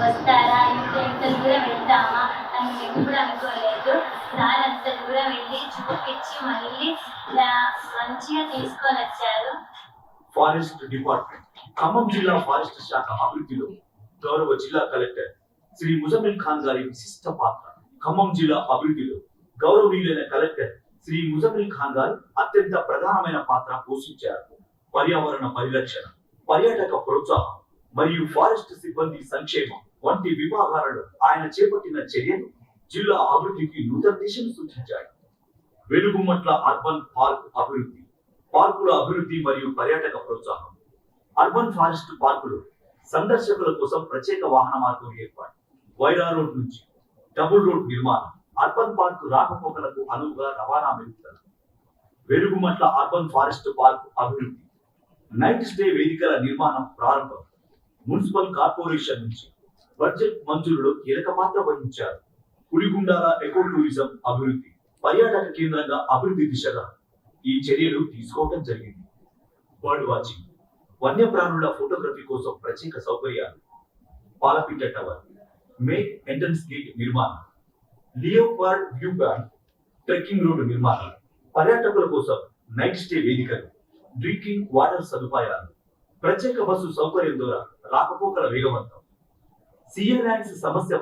వస్తారా ఇంకా ఇంత దూరం వెళ్తామా అని ఎప్పుడు అనుకోలేదు. సార్ అంత దూరం వెళ్ళి చూపించి మళ్ళీ మంచిగా తీసుకొని వచ్చారు. ఫారెస్ట్ డిపార్ట్మెంట్ ఖమ్మం జిల్లా ఫారెస్ట్ శాఖ అభివృద్ధిలో గౌరవ జిల్లా కలెక్టర్ శ్రీ ముజమిల్ ఖాన్ గారి విశిష్ట పాత్ర. ఖమ్మం జిల్లా అభివృద్ధిలో గౌరవనీయులైన కలెక్టర్ శ్రీ ముజమిల్ ఖాన్ గారు అత్యంత ప్రధానమైన పాత్ర పోషించారు. పర్యావరణ పరిరక్షణ, పర్యాటక ప్రోత్సాహం మరియు ఫారెస్ట్ సిబ్బంది సంక్షేమం వంటి విభాగాలలో ఆయన చేపట్టిన చర్యలు జిల్లా అభివృద్ధికి నూతన దిశను సూచించాయి. వెలుగుమట్ల అర్బన్ పార్క్ అభివృద్ధి, పార్కుల అభివృద్ధి మరియు పర్యాటక ప్రోత్సాహం. అర్బన్ ఫారెస్ట్ పార్కులు సందర్శకుల కోసం ప్రత్యేక వాహన మార్గం ఏర్పాటు, వైరా రోడ్ నుంచి డబుల్ రోడ్ నిర్మాణం, అర్బన్ పార్క్ రాకపోకలకు అనువుగా రవాణా మెరుగుదల. వెలుగుమట్ల అర్బన్ ఫారెస్ట్ పార్క్ అభివృద్ధి, నైట్ స్టే వేదికల నిర్మాణం ప్రారంభం. మున్సిపల్ కార్పొరేషన్ నుంచి బడ్జెట్ మంజూరులో కీలక పాత్ర వహించారు. పులిగుండాల ఎకో టూరిజం అభివృద్ధి, పర్యాటక కేంద్రంగా అభివృద్ధి దిశగా ఈ చర్యలు తీసుకోవడం జరిగింది. బర్డ్ వాచింగ్, వన్యప్రాణుల ఫోటోగ్రఫీ కోసం ప్రత్యేక సౌకర్యాలు. పాలపిట్ట టవర్, మేక్ ఎంట్రన్స్ గేట్ నిర్మాణం, leopard view point, trekking road నిర్మాణం, పర్యాటకుల కోసం నైట్ స్టే వేదికలు, డ్రింకింగ్ వాటర్ సదుపాయాలు, ప్రత్యేక బస్సు సౌకర్యం ద్వారా రాకపోకల వేగవంతం. సీఎల్యాండ్స్ సమస్య